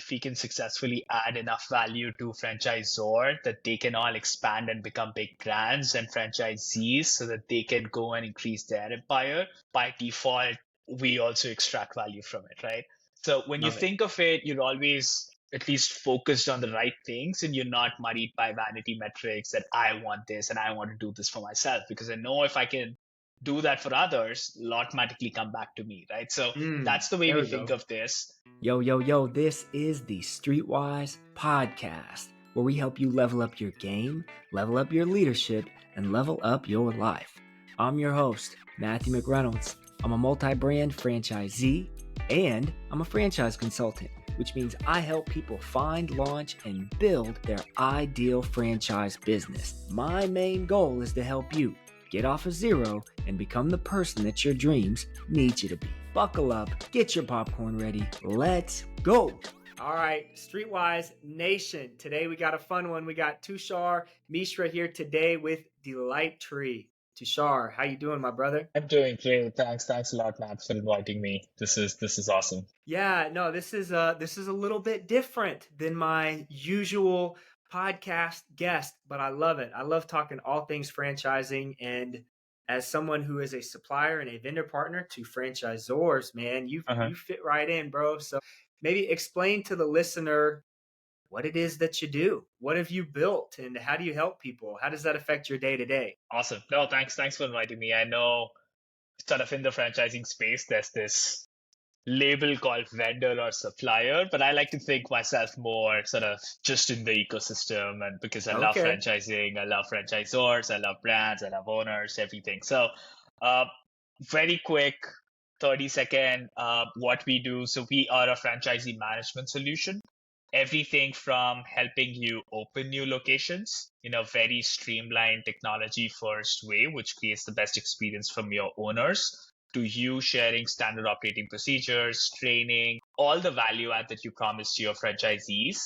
if we can successfully add enough value to franchisor that they can all expand and become big brands and franchisees so that they can go and increase their empire, by default, we also extract value from it, right? So when you Love it. think of it, you're always at least focused on the right things and you're not muddied by vanity metrics that I want this and I want to do this for myself because I know if I can do that for others, it'll automatically come back to me, right? So that's the way There we we think go. of this. Yo, yo, yo, this is the Streetwise podcast, where we help you level up your game, level up your leadership, and level up your life. I'm your host, Matthew McReynolds. I'm a multi-brand franchisee, and I'm a franchise consultant, which means I help people find, launch, and build their ideal franchise business. My main goal is to help you get off of zero and become the person that your dreams need you to be. Buckle up, get your popcorn ready, let's go. All right, Streetwise Nation. Today we got a fun one. We got Tushar Mishra here today with Delightree. Tushar, how you doing, my brother? I'm doing great. Thanks a lot, Matt, for inviting me. This is awesome. Yeah, no, this is a little bit different than my usual podcast guest, but I love it. I love talking all things franchising, and as someone who is a supplier and a vendor partner to franchisors, man, Uh-huh. you fit right in, bro. So maybe explain to the listener what it is that you do. What have you built and how do you help people? How does that affect your day to day? Awesome. No, thanks for inviting me. I know sort of in the franchising space, there's this label called vendor or supplier, but I like to think myself more sort of just in the ecosystem. And because I love Okay. franchising, I love franchisors, I love brands, I love owners, everything. So, uh, very quick, 30-second, what we do. So we are a franchisee management solution. Everything from helping you open new locations in a very streamlined technology first way, which creates the best experience from your owners, to you sharing standard operating procedures, training, all the value add that you promise to your franchisees,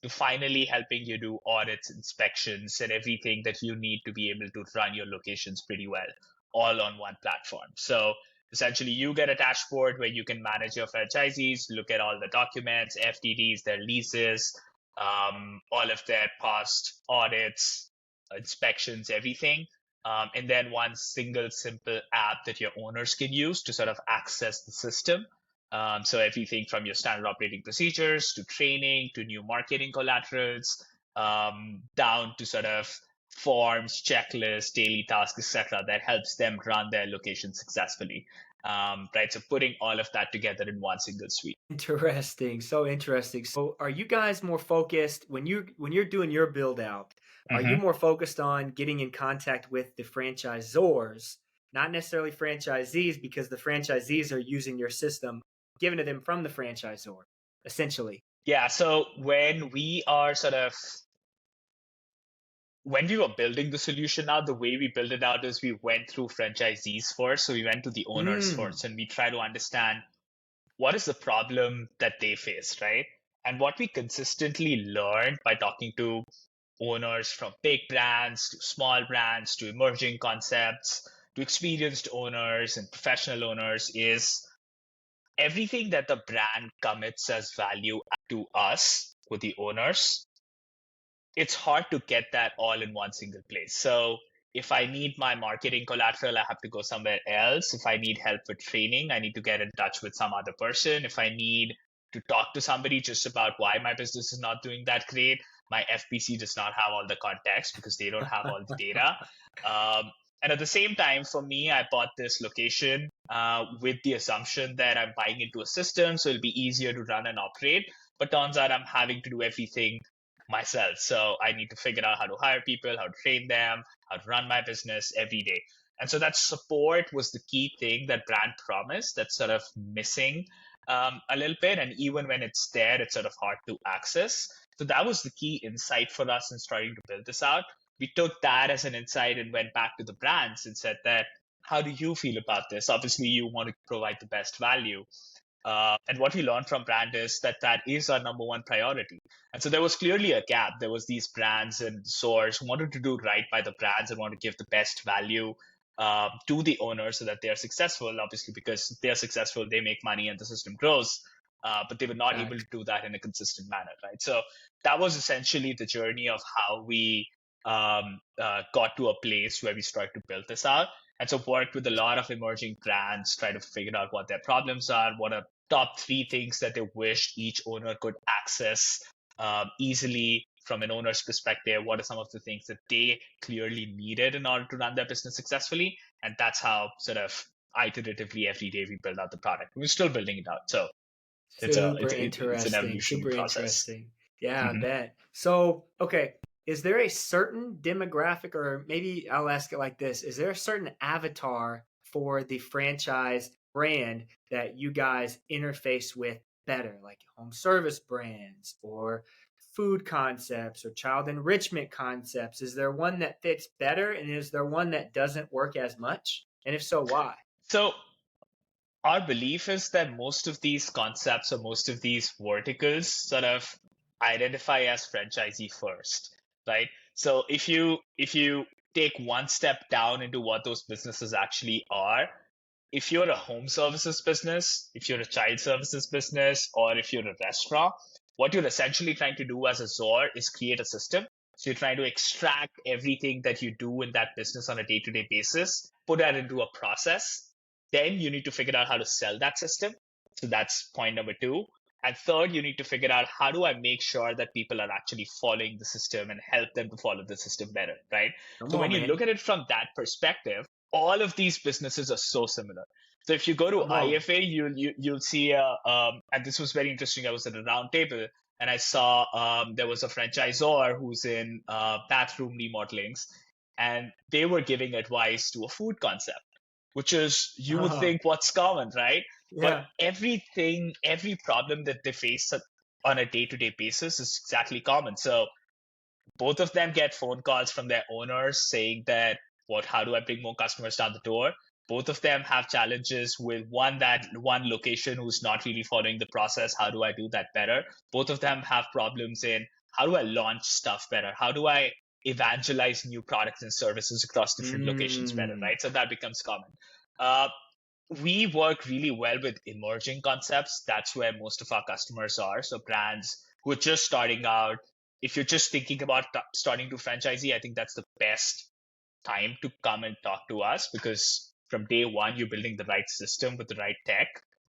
to finally helping you do audits, inspections, and everything that you need to be able to run your locations pretty well, all on one platform. So essentially, you get a dashboard where you can manage your franchisees, look at all the documents, FTDs, their leases, all of their past audits, inspections, everything. And then one single simple app that your owners can use to sort of access the system. So everything from your standard operating procedures to training to new marketing collaterals, down to sort of forms, checklists, daily tasks, etc., that helps them run their location successfully. Right. So putting all of that together in one single suite. Interesting. So interesting. So are you guys more focused when you're doing your build out, are you Mm-hmm. more focused on getting in contact with the franchisors, not necessarily franchisees, because the franchisees are using your system given to them from the franchisor, essentially? Yeah. So when we were building the solution out, the way we built it out is we went through franchisees first. So we went to the owners Mm, first and we try to understand what is the problem that they face, right? And what we consistently learned by talking to owners from big brands to small brands to emerging concepts to experienced owners and professional owners is everything that the brand commits as value to us, with the owners, it's hard to get that all in one single place. So if I need my marketing collateral, I have to go somewhere else. If I need help with training, I need to get in touch with some other person. If I need to talk to somebody just about why my business is not doing that great, my FPC does not have all the context because they don't have all the data. Um, and at the same time, for me, I bought this location with the assumption that I'm buying into a system, so it'll be easier to run and operate. But turns out I'm having to do everything myself. So I need to figure out how to hire people, how to train them, how to run my business every day. And so that support was the key thing that brand promised that's sort of missing a little bit. And even when it's there, it's sort of hard to access. So that was the key insight for us in starting to build this out. We took that as an insight and went back to the brands and said that, how do you feel about this? Obviously, you want to provide the best value. And what we learned from brand is that that is our number one priority. And so there was clearly a gap. There was these brands and stores who wanted to do right by the brands and want to give the best value to the owners so that they are successful. Obviously, because they are successful, they make money and the system grows. but they were not able Facts. to do that in a consistent manner, right? So that was essentially the journey of how we got to a place where we started to build this out. And so worked with a lot of emerging brands, try to figure out what their problems are, what are top three things that they wish each owner could access easily from an owner's perspective. What are some of the things that they clearly needed in order to run their business successfully? And that's how sort of iteratively every day we build out the product. We're still building it out. So Super it's an interesting. evolutionary Super process. interesting. Yeah, I Mhm. bet. So, okay, is there a certain demographic, or maybe I'll ask it like this: is there a certain avatar for the franchise brand that you guys interface with better, like home service brands or food concepts or child enrichment concepts? Is there one that fits better, and is there one that doesn't work as much? And if so, why? So our belief is that most of these concepts or most of these verticals sort of identify as franchisee first, right? So if you take one step down into what those businesses actually are, if you're a home services business, if you're a child services business, or if you're a restaurant, what you're essentially trying to do as a ZOR is create a system. So you're trying to extract everything that you do in that business on a day-to-day basis, put that into a process. Then you need to figure out how to sell that system. So that's point number two. And third, you need to figure out how do I make sure that people are actually following the system and help them to follow the system better, right? Come So on, when you man. look at it from that perspective, all of these businesses are so similar. So if you go to Come on. IFA, you'll see and this was very interesting. I was at a round table and I saw there was a franchisor who's in bathroom remodelings, and they were giving advice to a food concept, which is you would Oh, think what's common, right? But yeah. every problem that they face on a day-to-day basis is exactly common. So both of them get phone calls from their owners saying that what how do I bring more customers down the door. Both of them have challenges with one location who's not really following the process. How do I do that better? Both of them have problems in how do I launch stuff better? How do I evangelize new products and services across different locations better, Mm. right? So that becomes common. uh, we work really well with emerging concepts. That's where most of our customers are. So brands who are just starting out, if you're just thinking about starting to franchisee, I think that's the best time to come and talk to us, because from day one, you're building the right system with the right tech,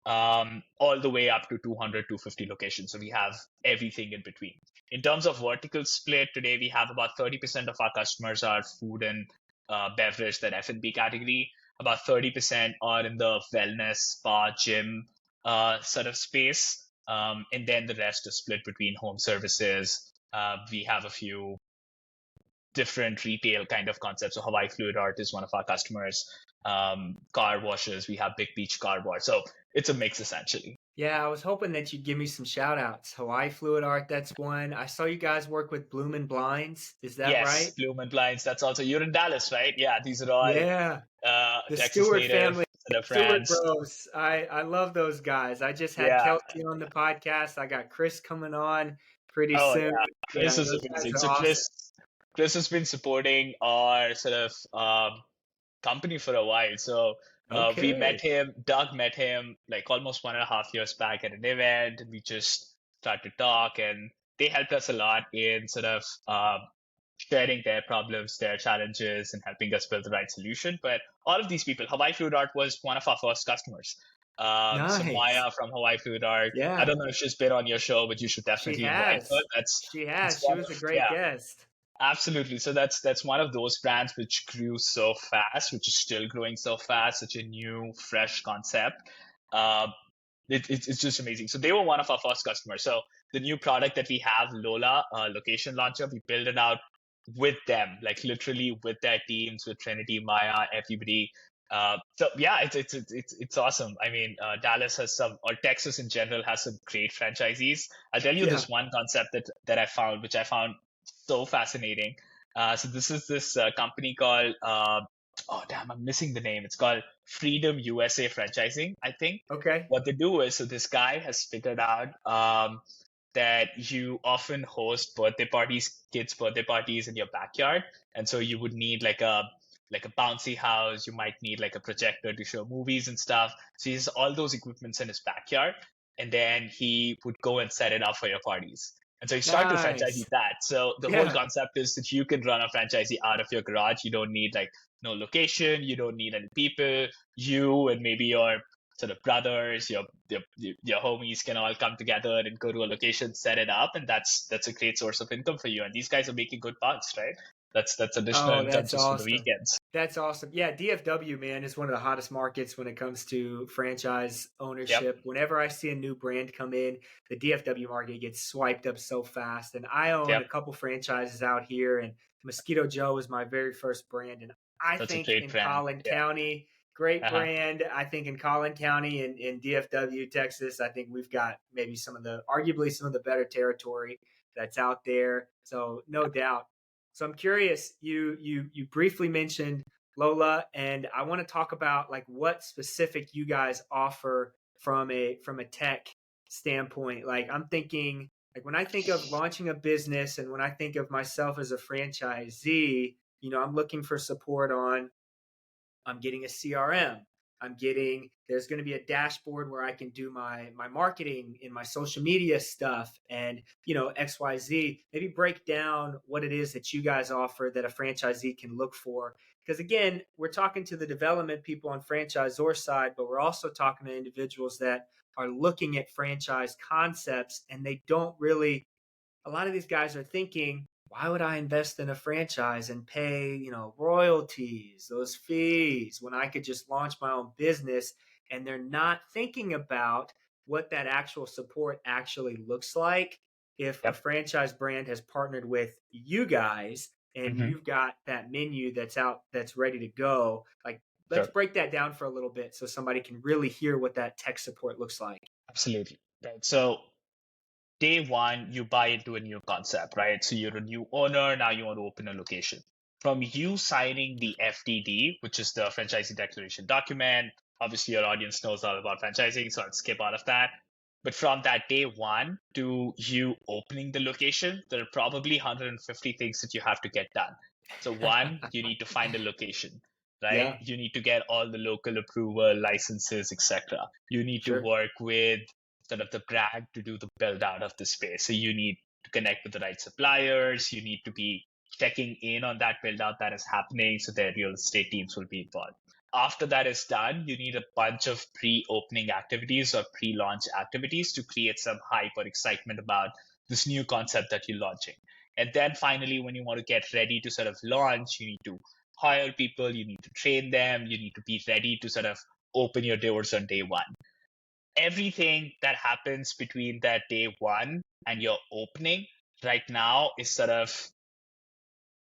all the way up to 200, 250 locations. So we have everything in between. In terms of vertical split, today we have about 30% of our customers are food and beverage, that F&B category. About 30% are in the wellness, spa, gym sort of space. And then the rest is split between home services. We have a few different retail kind of concepts. So Hawaii Fluid Art is one of our customers. Car washes, we have Big Beach Car Wash. So it's a mix essentially. Yeah, I was hoping that you'd give me some shout outs. Hawaii Fluid Art, that's one. I saw you guys work with Bloom and Blinds. Is that Yes, right? Bloom and Blinds. That's also, you're in Dallas, right? Yeah, these are all Yeah. The Texas Stewart native family, sort of Stewart brands. Bros. I love those guys. I just had Yeah. Kelsey on the podcast. I got Chris coming on pretty Oh soon. yeah, Yeah, Chris is those guys amazing. are So awesome. Chris has been supporting our sort of company for a while. So we met Okay. him, Doug met him like almost 1.5 years back at an event, and we just started to talk, and they helped us a lot in sort of sharing their problems, their challenges, and helping us build the right solution. But all of these people, Hawaii Fluid Art was one of our first customers. So Nice. Maya from Hawaii Fluid Art, I Yeah, don't know if she's been on your show, but you should she definitely invite her. has. She It's has. She one was of, a great yeah, guest. absolutely. So that's one of those brands which grew so fast, which is still growing so fast, such a new, fresh concept. Um, it's just amazing. So they were one of our first customers. So the new product that we have, Lola, location launcher, we built it out with them, like literally with their teams, with Trinity, Maya, everybody. So yeah, it's awesome. I mean, Dallas has some, or Texas in general has some great franchisees. I'll tell you Yeah. this one concept that I found, which I found so fascinating. So this is this company called oh damn, I'm missing the name. It's called Freedom USA Franchising, I think. Okay. What they do is, so this guy has figured out that you often host birthday parties, kids' birthday parties in your backyard, and so you would need like a bouncy house. You might need like a projector to show movies and stuff. So he has all those equipments in his backyard. and then he would go and set it up for your parties. And so he started to franchisee Nice. that. So the whole Yeah. concept is that you can run a franchisee out of your garage. You don't need like no location. You don't need any people. You and maybe your sort of brothers, your homies can all come together and go to a location, set it up, and that's a great source of income for you. And these guys are making good bucks, right? That's additional Oh, income that's just for the awesome. weekends. That's awesome. Yeah, DFW, man, is one of the hottest markets when it comes to franchise Yep, ownership. Whenever I see a new brand come in, the DFW market gets swiped up so fast. And I own yep, a couple franchises out here, and Mosquito Joe was my very first brand. And I that's a think great in brand. Collin Yeah. County, great Uh-huh. brand. I think in Collin County and in DFW, Texas, I think we've got maybe arguably some of the better territory that's out there. So no doubt. So I'm curious. You briefly mentioned Lola, and I want to talk about like what specific you guys offer from a tech standpoint. Like I'm thinking, like when I think of launching a business, and when I think of myself as a franchisee, I'm looking for support on I'm getting a CRM. There's going to be a dashboard where I can do my marketing and my social media stuff and, XYZ. Maybe break down what it is that you guys offer that a franchisee can look for. Because again, we're talking to the development people on franchisor side, but we're also talking to individuals that are looking at franchise concepts and they don't really a lot of these guys are thinking, why would I invest in a franchise and pay, royalties, those fees when I could just launch my own business? And they're not thinking about what that actual support actually looks like if a Yep. franchise brand has partnered with you guys and Hmm. you've got that menu that's ready to go. Like, let's Sure. break that down for a little bit so somebody can really hear what that tech support looks like. Absolutely. Right. So day one, you buy into a new concept, right? So you're a new owner. Now you want to open a location. From you signing the FDD, which is the franchisee declaration document, obviously your audience knows all about franchising, so I'll skip all of that. But from that day one to you opening the location, there are probably 150 things that you have to get done. So one, you need to find a location, right? Yeah, You need to get all the local approval, licenses, etc. You need to sure. work with sort of the brand to do the build out of the space. So you need to connect with the right suppliers. You need to be checking in on that build out that is happening so their real estate teams will be involved. After that is done, you need a bunch of pre-opening activities or pre-launch activities to create some hype or excitement about this new concept that you're launching. And then finally, when you want to get ready to sort of launch, you need to hire people, you need to train them, you need to be ready to sort of open your doors on day one. Everything that happens between that day one and your opening right now is sort of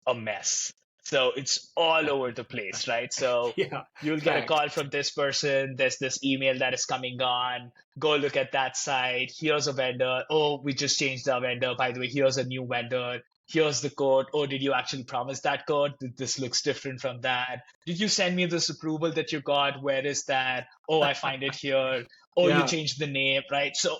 a mess. So it's all over the place, right? So Yeah, you'll get a facts. call from this person. There's this email that is coming on. Go look at that site. Here's a vendor. Oh, we just changed our vendor. By the way, here's a new vendor. Here's the code. Oh, did you actually promise that code? This looks different from that. Did you send me this approval that you got? Where is that? Oh, I find it here. Oh, you Yeah. changed the name, right? So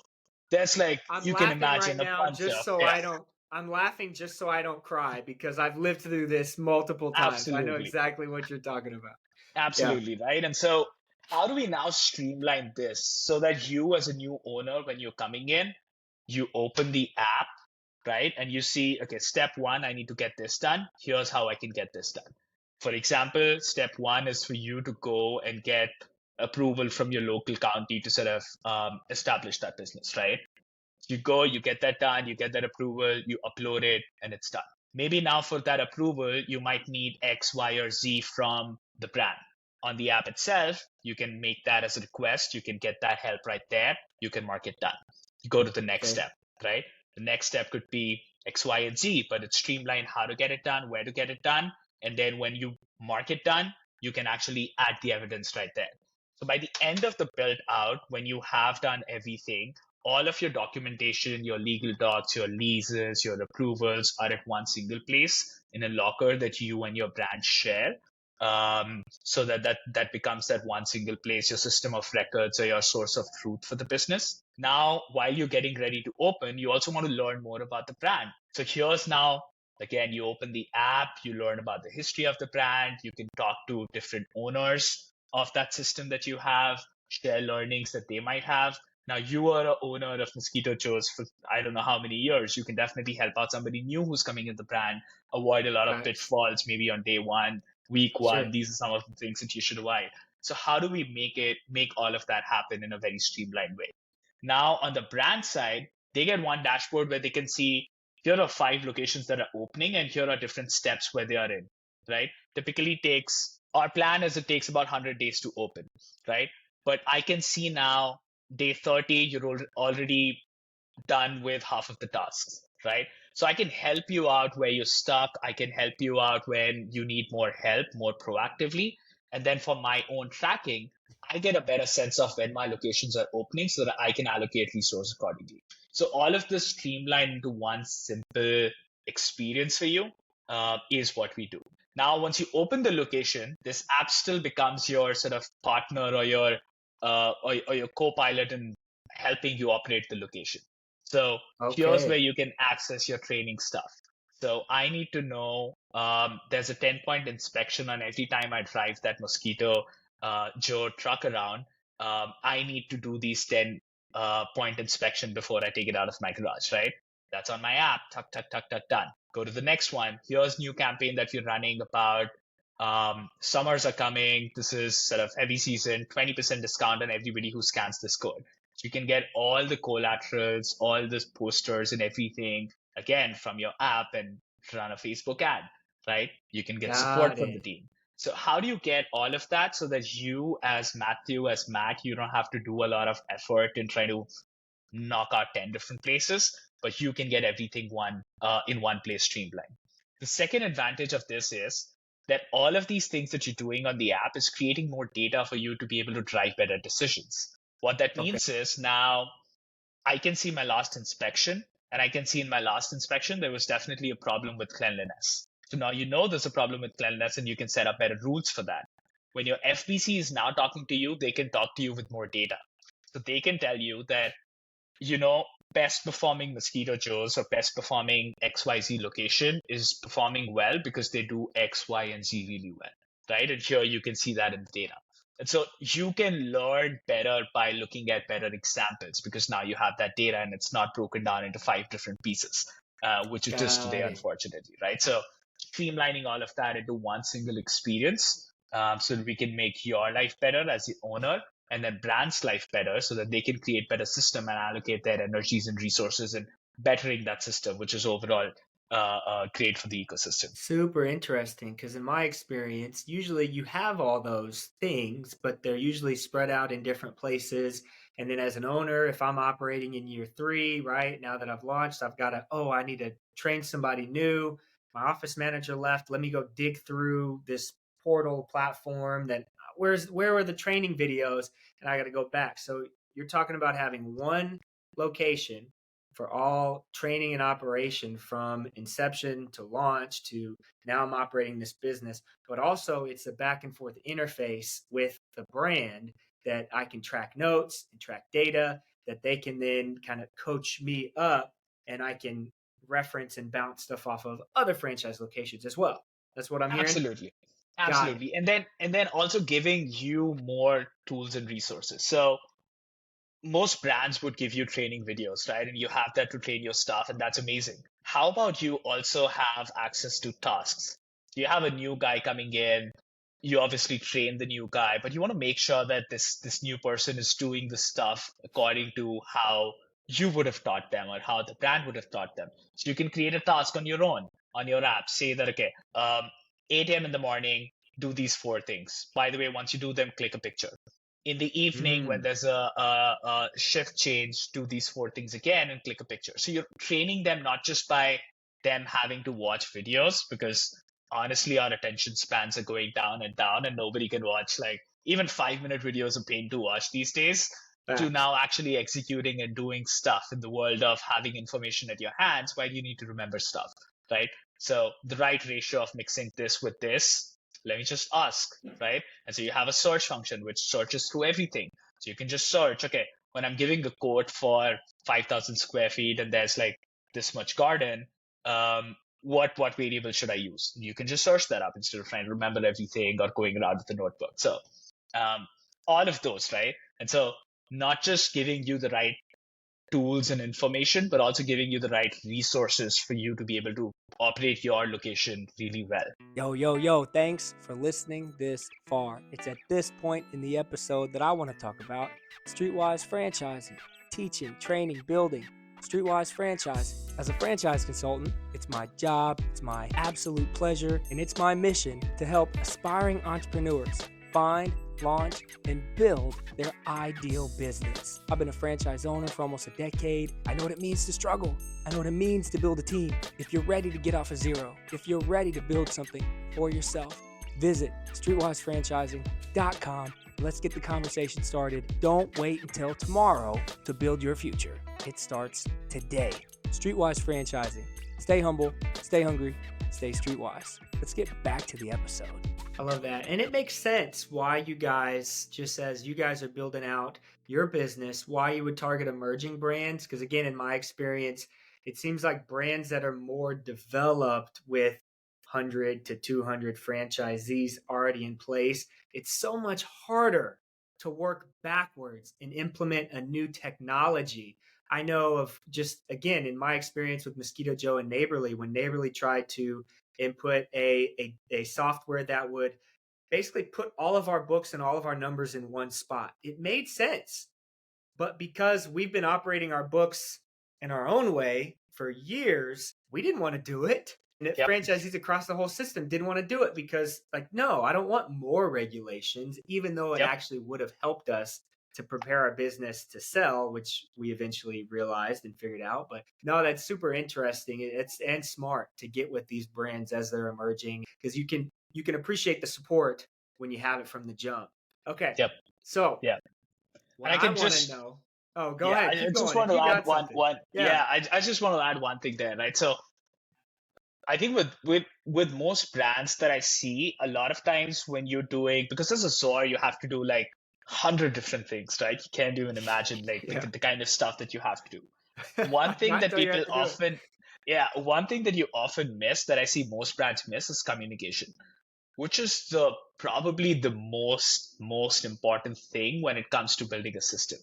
there's like, I'm you can laughing right imagine a now bunch just of, so yeah, I don't I'm laughing just so I don't cry because I've lived through this multiple times. I know absolutely. exactly what you're talking about. Yeah. Absolutely, right? And so, how do we now streamline this so that you, as a new owner, when you're coming in, you open the app, right? And you see, okay, step one, I need to get this done. Here's how I can get this done. For example, step one is for you to go and get approval from your local county to sort of establish that business, right? You go, you get that done, you get that approval, you upload it, and it's done. Maybe now for that approval, you might need X, Y, or Z from the brand. On the app itself, you can make that as a request. You can get that help right there. You can mark it done. You go to the next Okay. step, right? The next step could be X, Y, and Z, but it's streamlined how to get it done, where to get it done. And then when you mark it done, you can actually add the evidence right there. So by the end of the build out, when you have done everything, all of your documentation, your legal docs, your leases, your approvals are at one single place in a locker that you and your brand share. So that becomes that one single place, your system of records or your source of truth for the business. Now, while you're getting ready to open, you also want to learn more about the brand. So here's now, again, you open the app, you learn about the history of the brand, you can talk to different owners of that system that you have, share learnings that they might have. Now you are a owner of Mosquito Joe's for I don't know how many years. You can definitely help out somebody new who's coming in the brand, avoid a lot of Facts. pitfalls maybe on day one, week one. Sure. These are some of the things that you should avoid. So how do we make all of that happen in a very streamlined way? Now on the brand side, they get one dashboard where they can see here are 5 locations that are opening and here are different steps where they are in, right? Typically takes our plan is it takes about 100 days to open, right? But I can see now day 30, you're already done with half of the tasks, right? So I can help you out where you're stuck. I can help you out when you need more help, more proactively. And then for my own tracking, I get a better sense of when my locations are opening so that I can allocate resources accordingly. So all of this streamlined into one simple experience for you is what we do. Now, once you open the location, this app still becomes your sort of partner or your co-pilot in helping you operate the location. So here's where Okay. you can access your training stuff. So I need to know there's a 10-point inspection on every time I drive that Mosquito Joe truck around. I need to do these 10 point inspection before I take it out of my garage, right? That's on my app. Tuck, tuck, tuck, tuck, done. Go to the next one. Here's new campaign that you're running about summers are coming. This is sort of heavy season, 20% discount on everybody who scans this code. So you can get all the collaterals, all the posters and everything, again, from your app and run a Facebook ad, right? You can get support Got from the it. team. So how do you get all of that so that you as Matthew, as Matt, you don't have to do a lot of effort in trying to knock out 10 different places, but you can get everything in one place streamlined. The second advantage of this is that all of these things that you're doing on the app is creating more data for you to be able to drive better decisions. What that Okay. means is now I can see my last inspection, and I can see in my last inspection there was definitely a problem with cleanliness. So now you know there's a problem with cleanliness, and you can set up better rules for that. When your FBC is now talking to you, they can talk to you with more data. So they can tell you that best performing Mosquito Joe's or best performing XYZ location is performing well because they do X, Y, and Z really well, right? And here you can see that in the data. And so you can learn better by looking at better examples because now you have that data and it's not broken down into 5 different pieces, which it is today, Got it. unfortunately, right? So streamlining all of that into one single experience so that we can make your life better as the owner and then brands life better so that they can create better system and allocate their energies and resources in bettering that system, which is overall great for the ecosystem. Super interesting because in my experience, usually you have all those things, but they're usually spread out in different places. And then as an owner, if I'm operating in year 3, right now that I've launched, I've got to, oh, I need to train somebody new. My office manager left. Let me go dig through this portal platform that where are the training videos? And I got to go back. So you're talking about having one location for all training and operation from inception to launch to now I'm operating this business. But also, it's a back and forth interface with the brand that I can track notes and track data that they can then kind of coach me up and I can reference and bounce stuff off of other franchise locations as well. That's what I'm hearing. Absolutely. Got it. Absolutely. And then also giving you more tools and resources. So most brands would give you training videos, right? And you have that to train your staff, and that's amazing. How about you also have access to tasks? You have a new guy coming in, you obviously train the new guy, but you want to make sure that this new person is doing the stuff according to how you would have taught them or how the brand would have taught them. So you can create a task on your own, on your app. Say that, okay, 8 a.m. in the morning, do these 4 things. By the way, once you do them, click a picture in the evening when Mm, there's a shift change, do these 4 things again and click a picture. So you're training them not just by them having to watch videos, because honestly, our attention spans are going down, and nobody can watch like even 5-minute videos are pain to watch these days, to facts. now actually executing and doing stuff in the world of having information at your hands while you need to remember stuff, right? So the right ratio of mixing this with this, let me just ask, right? And so you have a search function which searches through everything. So you can just search, okay, when I'm giving the quote for 5,000 square feet and there's like this much garden, what variable should I use? You can just search that up instead of trying to remember everything or going around with the notebook. So um, all of those, right? And so not just giving you the right tools and information, but also giving you the right resources for you to be able to operate your location really well. Yo, thanks for listening this far. It's at this point in the episode that I want to talk about Streetwise franchising, teaching, training, building. Streetwise franchising. As a franchise consultant, it's my job, it's my absolute pleasure, and it's my mission to help aspiring entrepreneurs find, launch, and build their ideal business. I've been a franchise owner for almost a decade. I know what it means to struggle. I know what it means to build a team. If you're ready to get off of zero, if you're ready to build something for yourself, visit streetwisefranchising.com. Let's get the conversation started. Don't wait until tomorrow to build your future. It starts today. Streetwise franchising. Stay humble, stay hungry, stay streetwise. Let's get back to the episode. I love that. And it makes sense why you guys, just as you guys are building out your business, why you would target emerging brands. Because again, in my experience, it seems like brands that are more developed with 100 to 200 franchisees already in place, it's so much harder to work backwards and implement a new technology. I know of just, again, in my experience with Mosquito Joe and Neighborly, when Neighborly tried to input a software that would basically put all of our books and all of our numbers in one spot. It made sense. But because we've been operating our books in our own way for years, we didn't want to do it. And Yep. franchisees across the whole system didn't want to do it because, like, no, I don't want more regulations, even though it Yep. actually would have helped us to prepare our business to sell, which we eventually realized and figured out. But no, that's super interesting. It's and smart to get with these brands as they're emerging, because you can appreciate the support when you have it from the jump. Okay. Yep. So Yeah. what And I I can want to just, know. Oh, go yeah, ahead. I Keep just going. want If to you add got something. Yeah. yeah, I just want to add one thing there, right? So I think with most brands that I see, a lot of times when you're doing, because as a SOAR, you have to do like 100 different things, right? You can't even imagine like Yeah. the kind of stuff that you have to do. One thing Not that until you people have to do it. often, yeah, one thing that you often miss, that I see most brands miss, is communication, which is the probably the most important thing when it comes to building a system.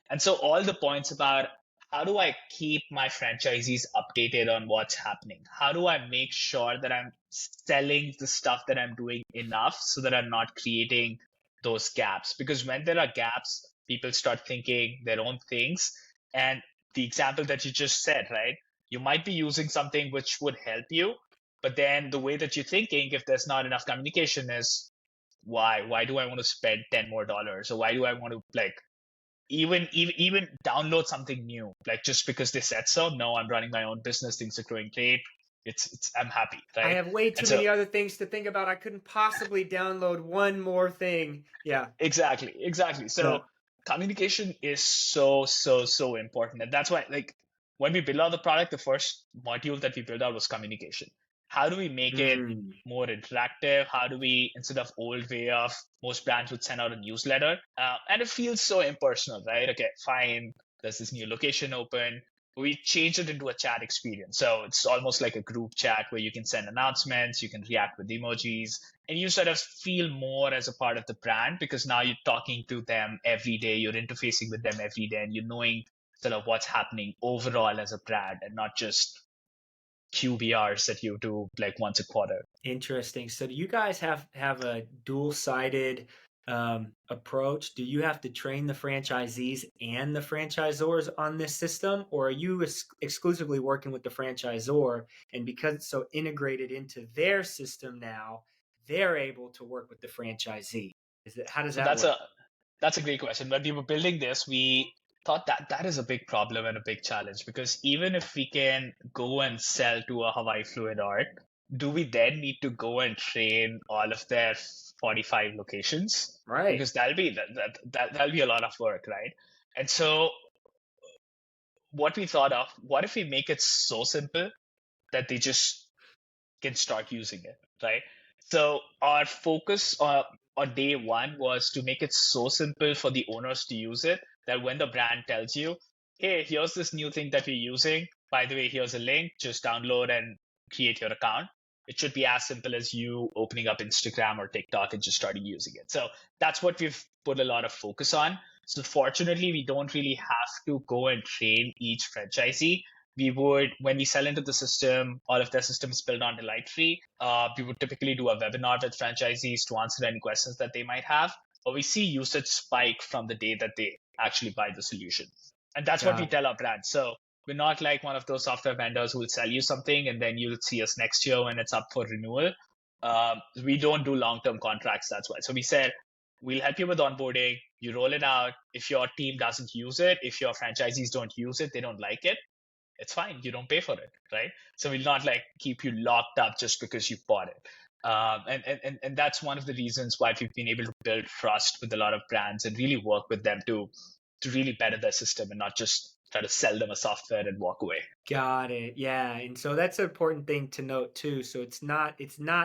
And so all the points about how do I keep my franchisees updated on what's happening? How do I make sure that I'm selling the stuff that I'm doing enough so that I'm not creating those gaps? Because when there are gaps, people start thinking their own things. And the example that you just said, right? You might be using something which would help you, but then the way that you're thinking, if there's not enough communication, is why do I want to spend 10 more dollars, or why do I want to like even download something new, like just because they said so? No, I'm running my own business, things are growing great, it's I'm happy, I right? have way And too so many other things to think about. I couldn't possibly download one more thing. Yeah. exactly, Yeah. so communication is so important, and that's why, like, when we build out the product, the first module that we built out was communication. How do we make it Mm. more interactive? How do we, instead of old way of most brands would send out a newsletter, and it feels so impersonal, right? Okay, fine, there's this new location open, we changed it into a chat experience, so it's almost like a group chat where you can send announcements, you can react with emojis, and you sort of feel more as a part of the brand, because now you're talking to them every day, you're interfacing with them every day, and you're knowing sort of what's happening overall as a brand, and not just QBRs that you do like once a quarter. Interesting. So do you guys have a dual-sided approach? Do you have to train the franchisees and the franchisors on this system, or are you exclusively working with the franchisor? And because it's so integrated into their system now, they're able to work with the franchisee. How does So that work? that's a great question. When we were building this, we thought that that is a big problem and a big challenge, because even if we can go and sell to a Hawaii Fluid Art, do we then need to go and train all of their 45 locations? Right. Because that'll be a lot of work, right? And so what we thought of, what if we make it so simple that they just can start using it, right? So our focus on day one was to make it so simple for the owners to use it that when the brand tells you, hey, here's this new thing that we're using, by the way, here's a link, just download and create your account. It should be as simple as you opening up Instagram or TikTok and just starting using it. So that's what we've put a lot of focus on. So fortunately, we don't really have to go and train each franchisee. We would, when we sell into the system, all of their systems built on Delightree, we would typically do a webinar with franchisees to answer any questions that they might have. But we see usage spike from the day that they actually buy the solution. And that's what we Got it. tell our brands. So we're not like one of those software vendors who will sell you something and then you'll see us next year when it's up for renewal. We don't do long-term contracts. That's why. So we said, we'll help you with onboarding. You roll it out. If your team doesn't use it, if your franchisees don't use it, they don't like it, it's fine. You don't pay for it, right? So we'll not like keep you locked up just because you bought it. And that's one of the reasons why we've been able to build trust with a lot of brands and really work with them to really better their system and not just try to sell them a software and walk away. Got it. Yeah. And so that's an important thing to note too. So it's not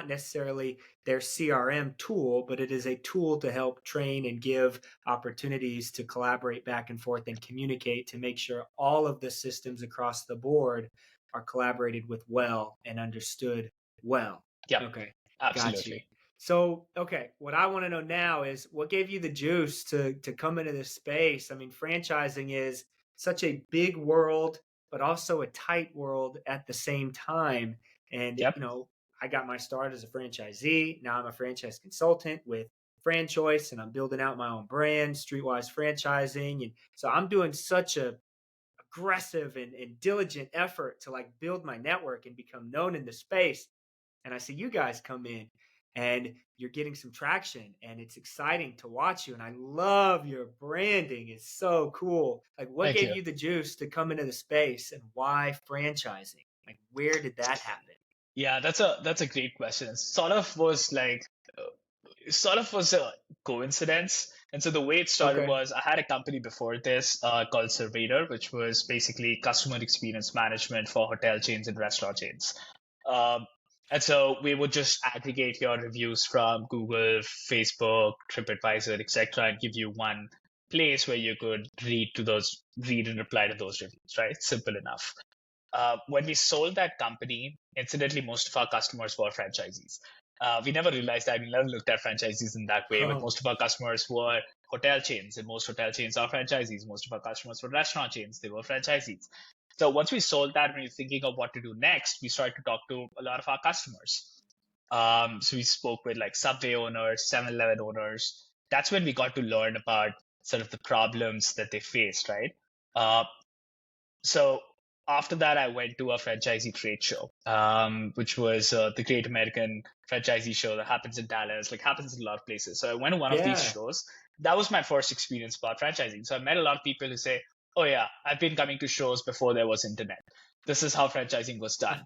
necessarily their CRM tool, but it is a tool to help train and give opportunities to collaborate back and forth and communicate to make sure all of the systems across the board are collaborated with well and understood well. Yep, Okay. Got you. absolutely. So, okay, what I want to know now is what gave you the juice to come into this space? I mean, franchising is such a big world but also a tight world at the same time. And, Yep. I got my start as a franchisee. Now I'm a franchise consultant with FranChoice and I'm building out my own brand, Streetwise Franchising. And so I'm doing such a aggressive and diligent effort to like build my network and become known in the space. And I see you guys come in and you're getting some traction and it's exciting to watch you. And I love your branding. It's so cool. Like, what Thank gave you. you the juice to come into the space and why franchising? Like, where did that happen? Yeah, that's a great question. Sort of was a coincidence. And so the way it started Okay. was I had a company before this called Surveyor, which was basically customer experience management for hotel chains and restaurant chains. Um, and so we would just aggregate your reviews from Google, Facebook, TripAdvisor, etc., and give you one place where you could read and reply to those reviews, right? Simple enough. When we sold that company, incidentally, most of our customers were franchisees. We never realized that. We never looked at franchisees in that way, but Oh, most of our customers were hotel chains, and most hotel chains are franchisees. Most of our customers were restaurant chains, they were franchisees. So once we sold that, when we were thinking of what to do next, we started to talk to a lot of our customers. So we spoke with like Subway owners, 7-Eleven owners. That's when we got to learn about sort of the problems that they faced, right? Uh, so after that, I went to a franchisee trade show, which was the Great American Franchisee Show that happens in Dallas, like happens in a lot of places. So I went to one of these yeah. shows. That was my first experience about franchising. So I met a lot of people who say, "Oh yeah, I've been coming to shows before there was internet. This is how franchising was done."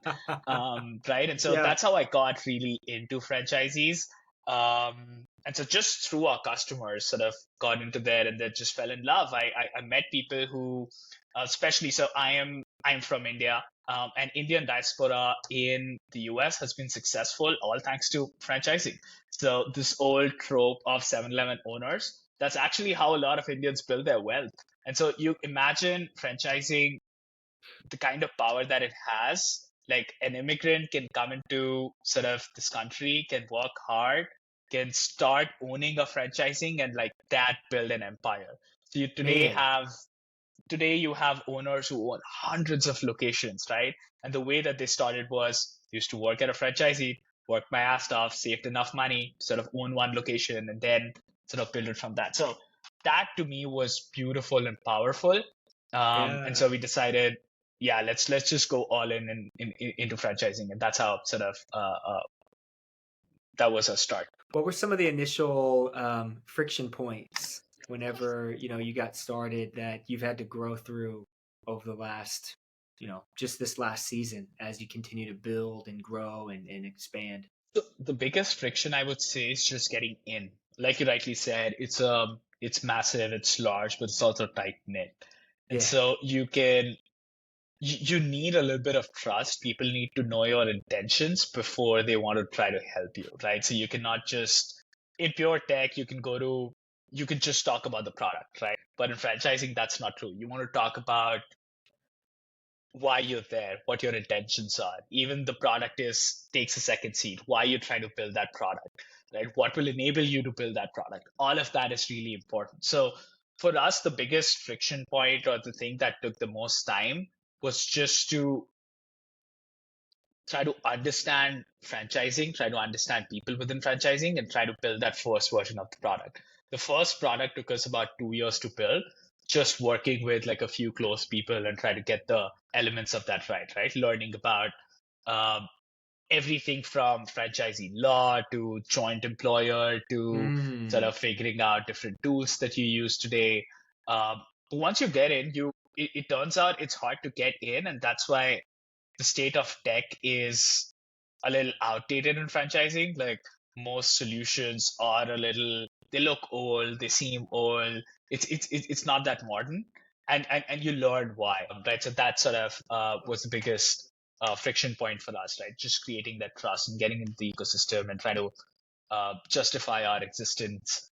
Right? And so Yeah. that's how I got really into franchisees. And so just through our customers, sort of got into there and then just fell in love. I met people who especially so I'm from India, and Indian diaspora in the US has been successful all thanks to franchising. So this old trope of 7-Eleven owners, that's actually how a lot of Indians build their wealth. And so you imagine franchising, the kind of power that it has. Like an immigrant can come into sort of this country, can work hard, can start owning a franchising and like that build an empire. So Man. today you have owners who own hundreds of locations, right? And the way that they started was used to work at a franchisee, work my ass off, saved enough money, sort of own one location, and then sort of build it from that. So that to me was beautiful and powerful. And Yeah. so we decided, yeah, let's just go all into franchising, and that's how sort of that was a start. What were some of the initial friction points whenever you got started that you've had to grow through over the last, just this last season as you continue to build and grow and expand? So the biggest friction I would say is just getting in. Like you rightly said, it's massive, it's large, but it's also tight knit. And Yeah, so you need a little bit of trust. People need to know your intentions before they want to try to help you, right? So you cannot just in pure tech, you can just talk about the product, right? But in franchising, that's not true. You want to talk about why you're there, what your intentions are. Even the product is takes a second seat. Why you're trying to build that product, right? What will enable you to build that product? All of that is really important. So for us, the biggest friction point or the thing that took the most time was just to try to understand franchising, try to understand people within franchising, and try to build that first version of the product. The first product took us about 2 years to build, just working with like a few close people and try to get the elements of that right? Learning about um, everything from franchisee law to joint employer to sort Mm. of figuring out different tools that you use today. But once you get in, it turns out it's hard to get in, and that's why the state of tech is a little outdated in franchising. Like most solutions are a little, they look old, they seem old. It's not that modern, and you learn why, right? So that sort of was the biggest friction point for us, right? Just creating that trust and getting into the ecosystem and trying to justify our existence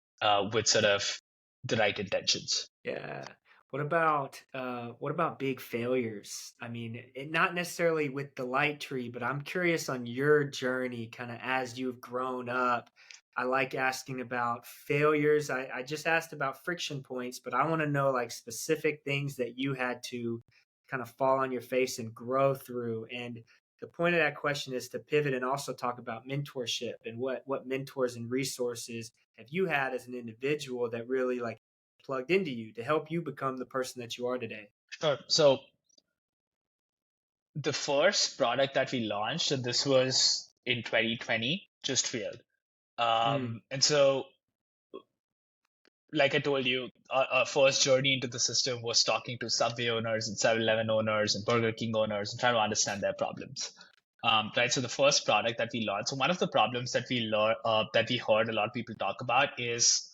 with sort of the right intentions. Yeah. What about big failures? I mean, not necessarily with the light tree, but I'm curious on your journey, kind of as you've grown up. I like asking about failures. I just asked about friction points, but I want to know like specific things that you had to kind of fall on your face and grow through. And the point of that question is to pivot and also talk about mentorship and what mentors and resources have you had as an individual that really like plugged into you to help you become the person that you are today? Sure. So the first product that we launched, and this was in 2020, just failed. Mm, And so, like I told you, our first journey into the system was talking to Subway owners and 7-Eleven owners and Burger King owners and trying to understand their problems. Right. So the first product that we launched, so one of the problems that that we heard a lot of people talk about is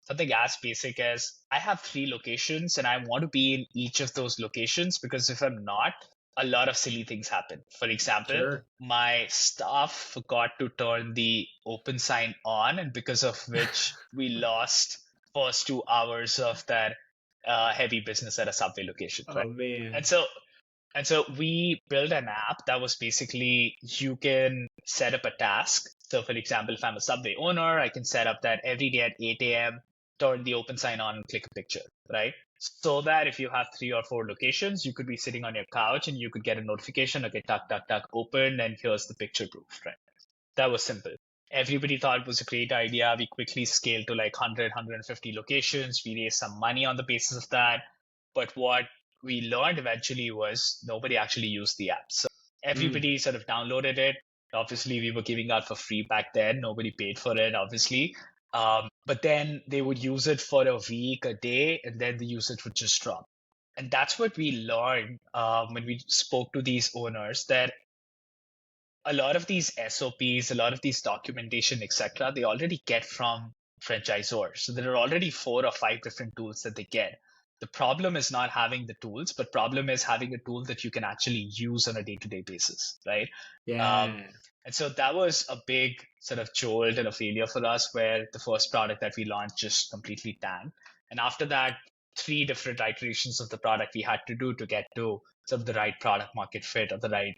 something as basic as I have 3 locations and I want to be in each of those locations because if I'm not, a lot of silly things happen. For example, sure. my staff forgot to turn the open sign on, and because of which we lost first 2 hours of that heavy business at a Subway location, right? Oh And man. so and so we built an app that was basically you can set up a task. So for example, if I'm a Subway owner, I can set up that every day at 8 a.m., turn the open sign on and click a picture, right? So that if you have 3 or 4 locations, you could be sitting on your couch and you could get a notification, okay, tuck, tuck, tuck, open, and here's the picture proof, right? That was simple. Everybody thought it was a great idea. We quickly scaled to like 100, 150 locations. We raised some money on the basis of that. But what we learned eventually was nobody actually used the app. So Mm, everybody sort of downloaded it. Obviously, we were giving out for free back then. Nobody paid for it, obviously. But then they would use it for a week, a day, and then the usage would just drop. And that's what we learned when we spoke to these owners that a lot of these SOPs, a lot of these documentation, etc., they already get from franchisors. So there are already 4 or 5 different tools that they get. The problem is not having the tools, but problem is having a tool that you can actually use on a day-to-day basis, right? Um, yeah. and so that was a big sort of jolt and a failure for us, where the first product that we launched just completely tanked. And after that, 3 different iterations of the product we had to do to get to sort of the right product market fit or the right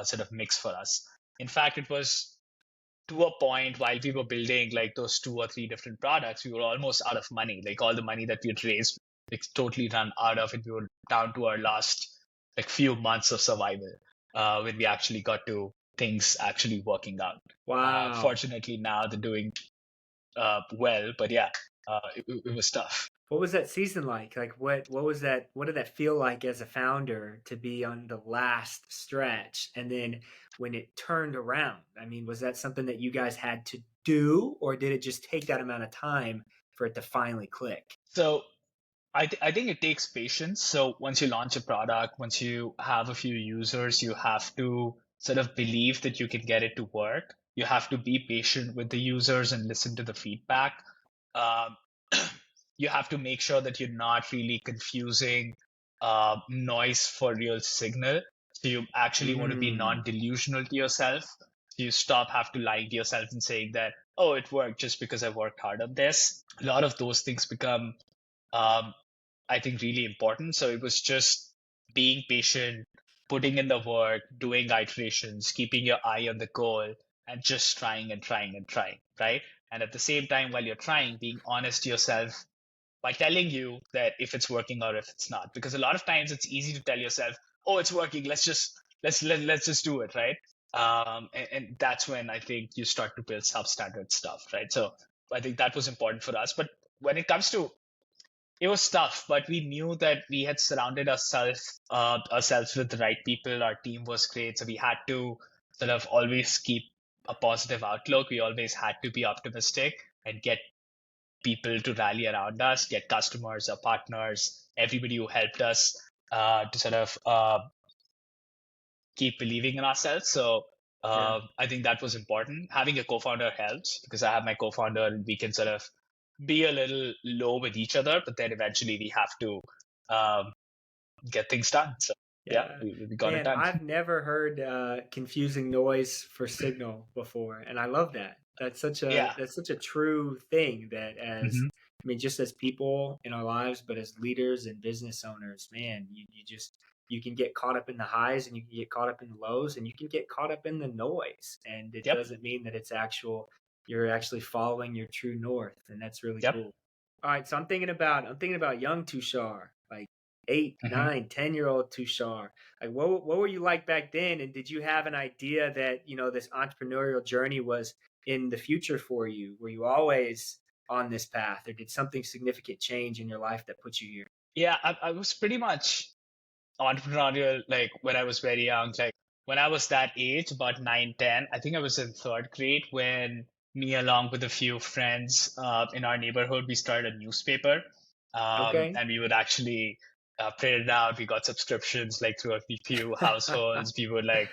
sort of mix for us. In fact, it was to a point while we were building like those 2 or 3 different products, we were almost out of money. Like all the money that we had raised, like totally run out of it. We were down to our last like few months of survival when we actually got to things actually working out. Wow. Fortunately, now they're doing well, but yeah, it was tough. What was that season like? Like what was that what did that feel like as a founder to be on the last stretch and then when it turned around? I mean, was that something that you guys had to do or did it just take that amount of time for it to finally click? So I think it takes patience. So once you launch a product, once you have a few users, you have to sort of believe that you can get it to work. You have to be patient with the users and listen to the feedback. Um, you have to make sure that you're not really confusing noise for real signal. So you actually want to be Mm, non-delusional to yourself. So you stop have to lie to yourself and saying that, oh, it worked just because I worked hard on this. A lot of those things become um, I think, really important. So it was just being patient, putting in the work, doing iterations, keeping your eye on the goal, and just trying and trying and trying, right? And at the same time, while you're trying, being honest to yourself, by telling you that if it's working or if it's not. Because a lot of times it's easy to tell yourself, "Oh, it's working. Let's just do it," right? And that's when I think you start to build substandard stuff, right? So I think that was important for us. But when it comes to it was tough, but we knew that we had surrounded ourselves with the right people. Our team was great, so we had to sort of always keep a positive outlook. We always had to be optimistic and get people to rally around us, get customers, our partners, everybody who helped us to sort of keep believing in ourselves. So Yeah. I think that was important. Having a co-founder helps because I have my co-founder and we can sort of be a little low with each other, but then eventually we have to um, get things done. So yeah, Yeah. we got it Man, done. I've never heard confusing noise for signal before, and I love that. Yeah. That's such a true thing that as Hmm. I mean, just as people in our lives, but as leaders and business owners, man, you just you can get caught up in the highs and you can get caught up in the lows and you can get caught up in the noise. And it Yep. doesn't mean that you're actually following your true north, and that's really Yep. cool. All right, so I'm thinking about young Tushar, like eight, Hmm. 9, 10-year-old Tushar. Like what were you like back then? And did you have an idea that, this entrepreneurial journey was in the future for you? Were you always on this path, or did something significant change in your life that put you here? Yeah, I was pretty much entrepreneurial like when I was very young. Like when I was that age, about 9, 10, I think I was in third grade when me along with a few friends in our neighborhood, we started a newspaper. Okay. And we would actually print it out. We got subscriptions like through a few households. We would like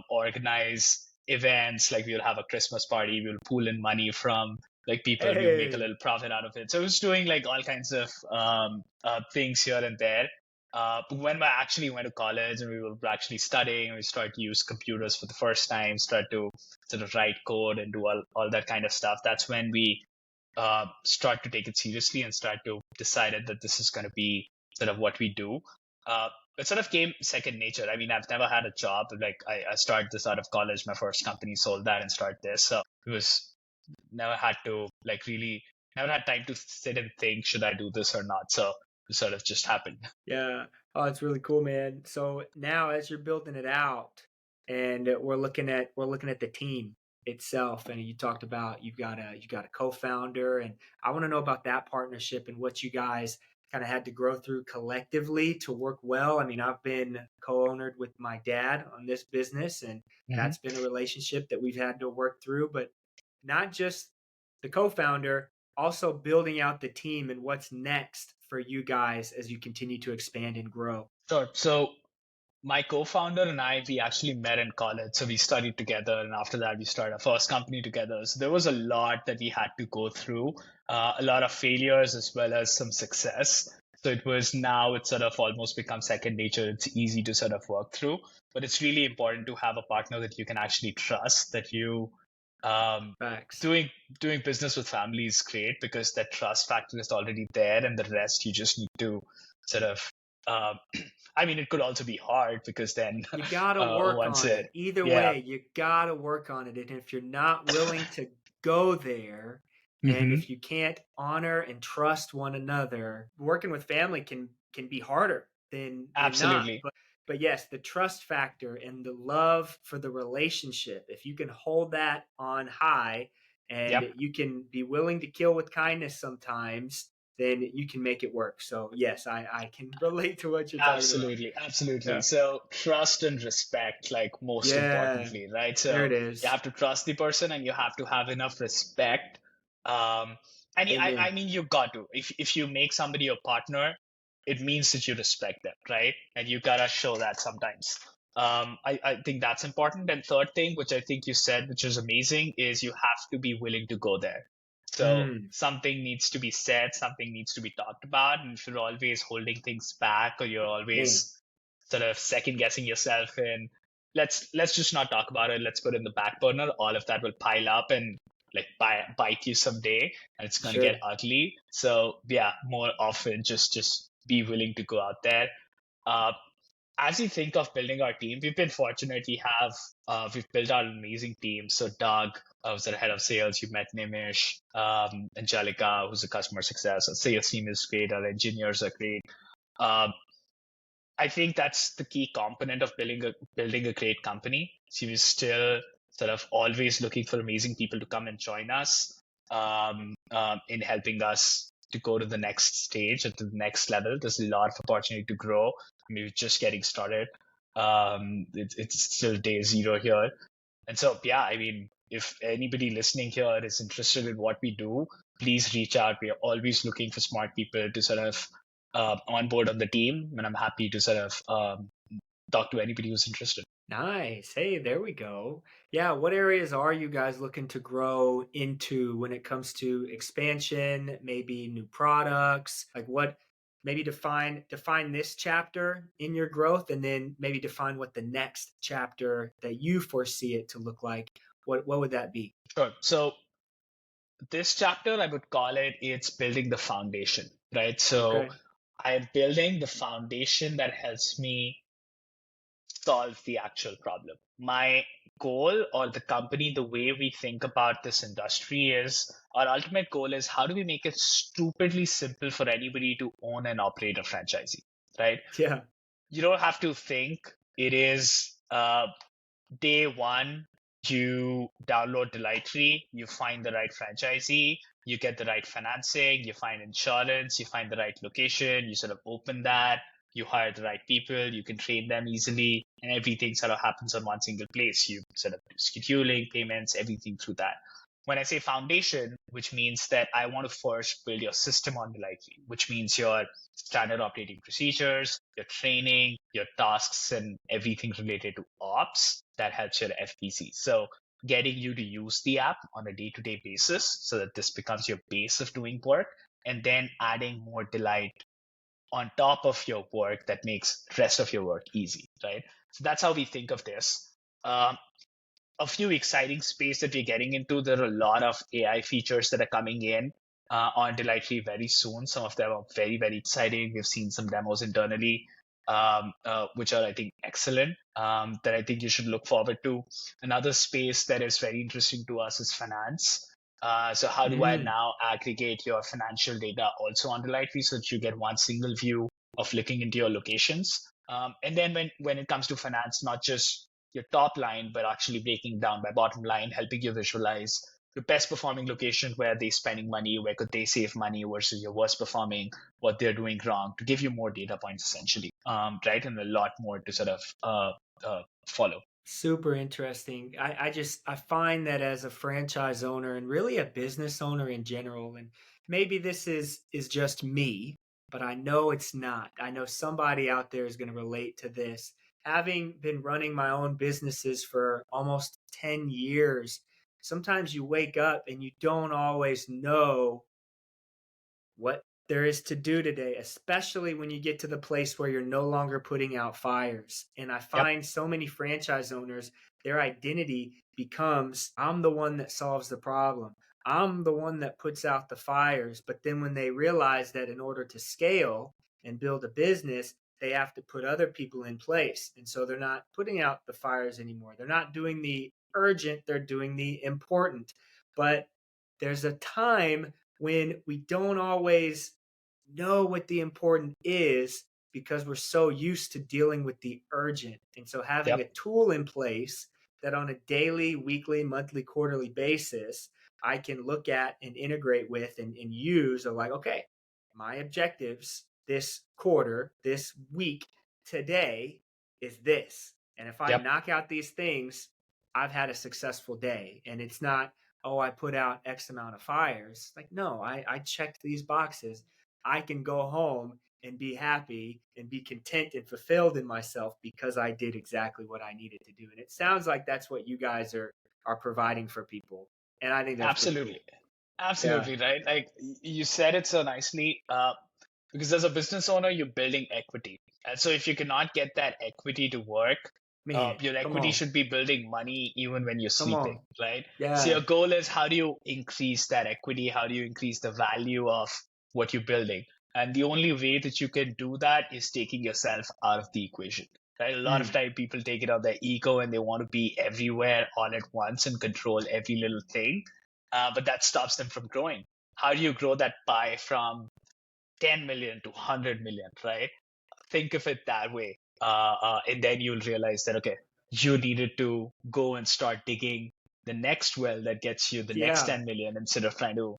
organize events. Like we would have a Christmas party. We would pool in money from like people. We would make a Hey. little profit out of it. So I was doing like all kinds of things here and there. But when I actually went to college and we were actually studying, we started to use computers for the first time, start to sort of write code and do all that kind of stuff. That's when we start to take it seriously and start to decided that this is going to be sort of what we do. Uh, it sort of came second nature. I mean, I've never had a job. Like I started this out of college. My first company sold that and started this. So it was never had to like really never had time to sit and think, should I do this or not? So it sort of just happened. Yeah. Oh, it's really cool, man. So now as you're building it out and we're looking at the team itself, and you talked about you got a co-founder, and I want to know about that partnership and what you guys kind of had to grow through collectively to work well. I mean, I've been co-ownered with my dad on this business, and Hmm. that's been a relationship that we've had to work through, but not just the co-founder, also building out the team and what's next for you guys as you continue to expand and grow. Sure. So my co-founder and I, we actually met in college. So we studied together, and after that, we started our first company together. So there was a lot that we had to go through, a lot of failures as well as some success. So it was now it's sort of almost become second nature. It's easy to sort of work through, but it's really important to have a partner that you can actually trust. That you um, Facts. doing doing business with family is great because that trust factor is already there, and the rest you just need to sort of. Um, I mean, it could also be hard because then You got to work once on it, it. Either yeah. way, you got to work on it. And if you're not willing to go there, and Hmm. if you can't honor and trust one another, working with family can be harder than not. Absolutely. But yes, the trust factor and the love for the relationship, if you can hold that on high and Yep. you can be willing to kill with kindness sometimes, then you can make it work. So yes, I can relate to what you're talking about. Absolutely. Absolutely. Yeah. So trust and respect, like most Yeah, importantly, right? there So it you is. have to trust the person and you have to have enough respect. Um, and I Amen. mean, you got to. If you make somebody your partner, it means that you respect them, right? And you gotta show that sometimes. I think that's important. And third thing, which I think you said, which is amazing, is you have to be willing to go there. So Mm, something needs to be said, something needs to be talked about, and if you're always holding things back or you're man, always sort of second guessing yourself in, let's just not talk about it, let's put it in the back burner, all of that will pile up and like bite you someday and it's going to get sure. ugly. So yeah, more often just be willing to go out there. Uh, as we think of building our team, we've been fortunate. We've built our amazing team. So Doug, who's the head of sales. You met Nimish, Angelica, who's a customer success. Our sales team is great. Our engineers are great. Um, I think that's the key component of building a great company. So we're still sort of always looking for amazing people to come and join us in helping us to go to the next stage or to the next level. There's a lot of opportunity to grow. I mean, we're just getting started. It's still day zero here. And so, yeah, I mean, if anybody listening here is interested in what we do, please reach out. We are always looking for smart people to sort of onboard on the team, and I'm happy to sort of talk to anybody who's interested. Nice. Hey, there we go. Yeah, what areas are you guys looking to grow into when it comes to expansion, maybe new products? Like what maybe define this chapter in your growth and then maybe define what the next chapter that you foresee it to look like. What would that be? Sure. So this chapter, I would call it's building the foundation, right? So Okay. I am building the foundation that helps me solve the actual problem. My goal or the company, the way we think about this industry is our ultimate goal is how do we make it stupidly simple for anybody to own and operate a franchisee, right? Yeah. You don't have to think. It is day one, you download Delightree, you find the right franchisee, you get the right financing, you find insurance, you find the right location, you sort of open that, you hire the right people, you can train them easily, and everything sort of happens on one single place. You sort of do scheduling, payments, everything through that. When I say foundation, which means that I want to first build your system on Delightree, which means your standard operating procedures, your training, your tasks, and everything related to ops that helps your FPC. So getting you to use the app on a day-to-day basis so that this becomes your base of doing work, and then adding more delight on top of your work that makes the rest of your work easy, right? So that's how we think of this. Um, a few exciting space that we're getting into. There are a lot of AI features that are coming in on Delightfully very soon. Some of them are very, very exciting. We've seen some demos internally, which are, I think, excellent, that I think you should look forward to. Another space that is very interesting to us is finance. So how do I Mm. now aggregate your financial data also on Delightfully so that you get one single view of looking into your locations? And then when it comes to finance, not just your top line, but actually breaking down by bottom line, helping you visualize your best performing location, where they're spending money, where could they save money versus your worst performing, what they're doing wrong, to give you more data points essentially, right? And a lot more to sort of follow. Super interesting. I find that as a franchise owner and really a business owner in general, and maybe this is just me, but I know it's not. I know somebody out there is going to relate to this. Having been running my own businesses for almost 10 years, sometimes you wake up and you don't always know what there is to do today, especially when you get to the place where you're no longer putting out fires. And I Yep. find so many franchise owners, their identity becomes I'm the one that solves the problem. I'm the one that puts out the fires. But then when they realize that in order to scale and build a business, they have to put other people in place. And so they're not putting out the fires anymore. They're not doing the urgent, they're doing the important. But there's a time when we don't always know what the important is because we're so used to dealing with the urgent. And so having Yep. a tool in place that on a daily, weekly, monthly, quarterly basis, I can look at and integrate with and use are like, okay, my objectives this quarter, this week, today is this. And if I Yep. knock out these things, I've had a successful day. And it's not, oh, I put out X amount of fires. Like, no, I checked these boxes. I can go home and be happy and be content and fulfilled in myself because I did exactly what I needed to do. And it sounds like that's what you guys are providing for people. And I think that's pretty cool. Absolutely. Yeah. Absolutely, right? Like you said it so nicely. Because as a business owner, you're building equity. And so if you cannot get that equity to work, Man, your come equity on. should be building money even when you're Come sleeping, on. right? So Yeah. your goal is how do you increase that equity? How do you increase the value of what you're building? And the only way that you can do that is taking yourself out of the equation. right? A lot of time people take it on their ego and they want to be everywhere all at once and control every little thing. But that stops them from growing. How do you grow that pie from 10 million to 100 million, right? Think of it that way. And then you'll realize that, okay, you needed to go and start digging the next well that gets you the next Yeah. 10 million instead of trying to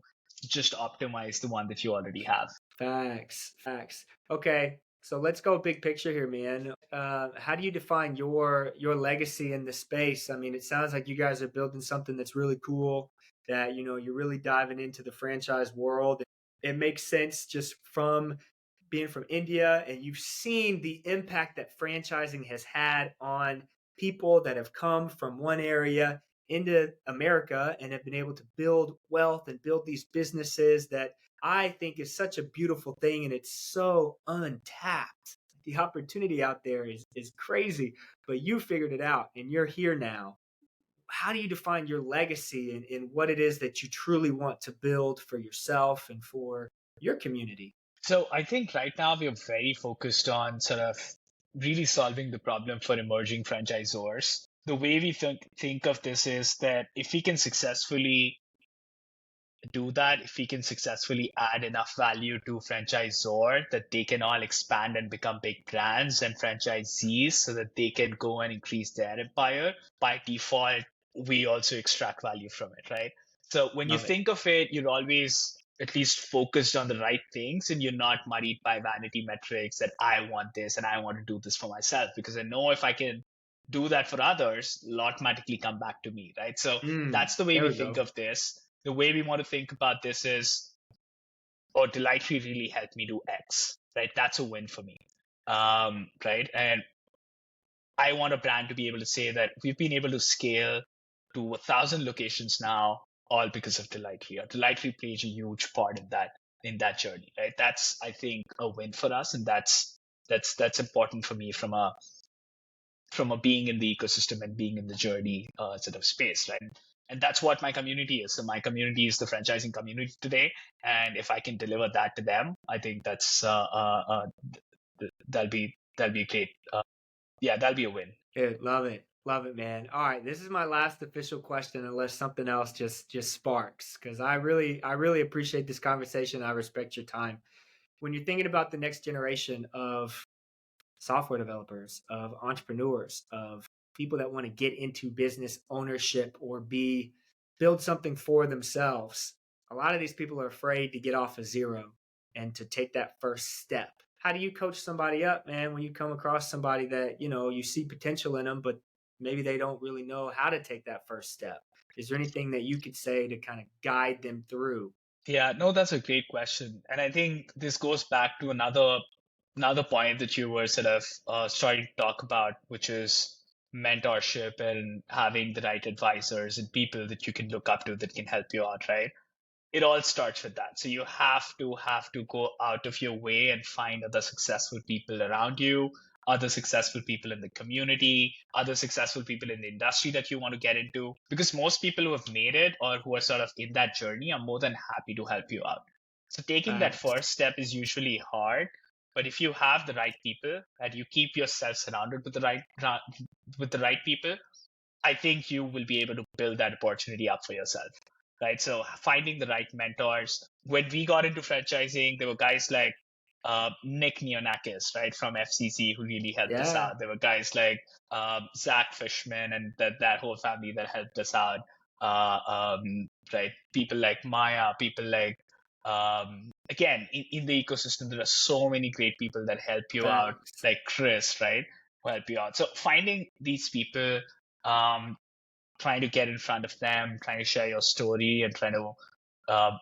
just optimize the one that you already have. Facts. Okay, so let's go big picture here, man. How do you define your legacy in the space? I mean, it sounds like you guys are building something that's really cool. That you're really diving into the franchise world. It makes sense just from being from India, and you've seen the impact that franchising has had on people that have come from one area into America and have been able to build wealth and build these businesses that I think is such a beautiful thing, and it's so untapped. The opportunity out there is crazy, but you figured it out and you're here now. How do you define your legacy and what it is that you truly want to build for yourself and for your community? So I think right now we are very focused on sort of really solving the problem for emerging franchisors. The way we think of this is that if we can successfully do that, if we can successfully add enough value to franchisor that they can all expand and become big brands and franchisees so that they can go and increase their empire, by default, we also extract value from it, right? So when you Love it. think of it, you're always at least focused on the right things and you're not muddied by vanity metrics that I want this and I want to do this for myself because I know if I can do that for others, it'll automatically come back to me, right? So that's the way There we we think go. of this. The way we want to think about this is, oh, Delightree really helped me do X, right? That's a win for me, right? And I want a brand to be able to say that we've been able to scale to 1,000 locations now, all because of Delightree. Or Delightree plays a huge part in that journey, right? That's, I think, a win for us, and that's important for me from a being in the ecosystem and being in the journey sort of space, right? And that's what my community is. So my community is the franchising community today, and if I can deliver that to them, I think that'll be great. Yeah, that'll be a win. Good. Love it, man. All right, this is my last official question, unless something else just sparks, because I really appreciate this conversation. I respect your time. When you're thinking about the next generation of software developers, of entrepreneurs, of people that want to get into business ownership or build something for themselves. A lot of these people are afraid to get off of zero and to take that first step. How do you coach somebody up, man, when you come across somebody that, you see potential in them, but maybe they don't really know how to take that first step? Is there anything that you could say to kind of guide them through? Yeah, no, that's a great question, and I think this goes back to another point that you were sort of starting to talk about, which is mentorship and having the right advisors and people that you can look up to that can help you out, right? It all starts with that. So you have to go out of your way and find other successful people around you, other successful people in the community, other successful people in the industry that you want to get into. Because most people who have made it or who are sort of in that journey are more than happy to help you out. So taking that Facts. first step is usually hard, but if you have the right people and you keep yourself surrounded with the right people, I think you will be able to build that opportunity up for yourself, right? So finding the right mentors. When we got into franchising, there were guys like Nick Neonakis, right, from FCC, who really helped us Yeah. out. There were guys like Zach Fishman and that whole family that helped us out. Right, people like Maya, people like again in the ecosystem, there are so many great people that help you out, Facts. like Chris, right, who help you out. So finding these people, um, trying to get in front of them, trying to share your story, and trying to uh,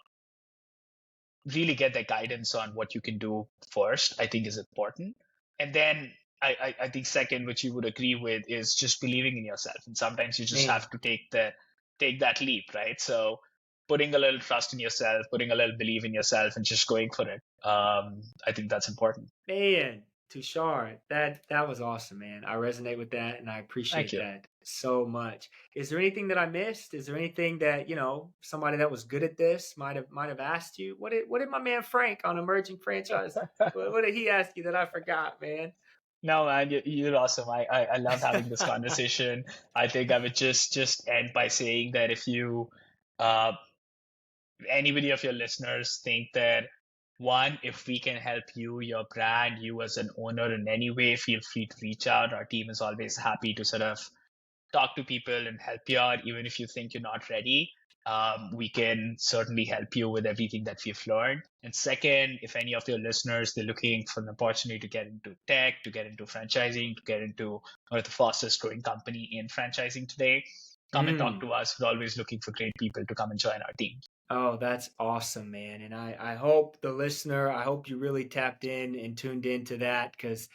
really get their guidance on what you can do first, I think is important. And then I think second, which you would agree with, is just believing in yourself. And sometimes you just Man. have to take that leap, right? So putting a little trust in yourself, putting a little belief in yourself, and just going for it. I think that's important. Man, Tushar, that was awesome, man. I resonate with that and I Thank appreciate you. that so much. Is there anything that I missed? Is there anything that, somebody that was good at this might have asked you? What did my man Frank on emerging franchise, what did he ask you that I forgot, man? No, man, you're awesome. I love having this conversation. I think I would just end by saying that if you uh, anybody of your listeners think that one, if we can help you, your brand, you as an owner in any way, feel free to reach out. Our team is always happy to sort of talk to people and help you out, even if you think you're not ready. We can certainly help you with everything that we've learned. And second, if any of your listeners, they're looking for an opportunity to get into tech, to get into franchising, to get into one of the fastest growing company in franchising today, come and talk Mm. to us. We're always looking for great people to come and join our team. Oh, that's awesome, man. And I hope the listener, I hope you really tapped in and tuned into that, because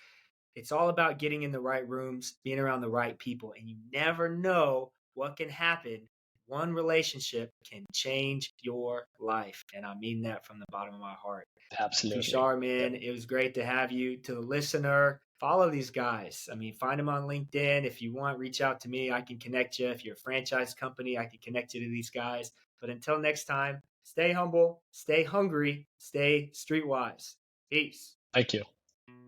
it's all about getting in the right rooms, being around the right people, and you never know what can happen. One relationship can change your life. And I mean that from the bottom of my heart. Absolutely. Tushar, Yep. man, it was great to have you. To the listener, follow these guys. I mean, find them on LinkedIn. If you want, reach out to me. I can connect you. If you're a franchise company, I can connect you to these guys. But until next time, stay humble, stay hungry, stay streetwise. Peace. Thank you.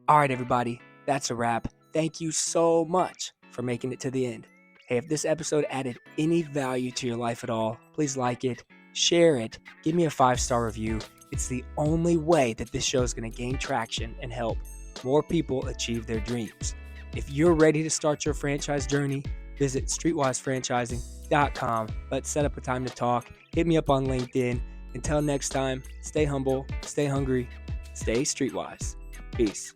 All right, everybody, that's a wrap. Thank you so much for making it to the end. Hey, if this episode added any value to your life at all, please like it, share it, give me a 5-star review. It's the only way that this show is going to gain traction and help more people achieve their dreams. If you're ready to start your franchise journey, visit streetwisefranchising.com. Let's set up a time to talk. Hit me up on LinkedIn. Until next time, stay humble, stay hungry, stay streetwise. Peace.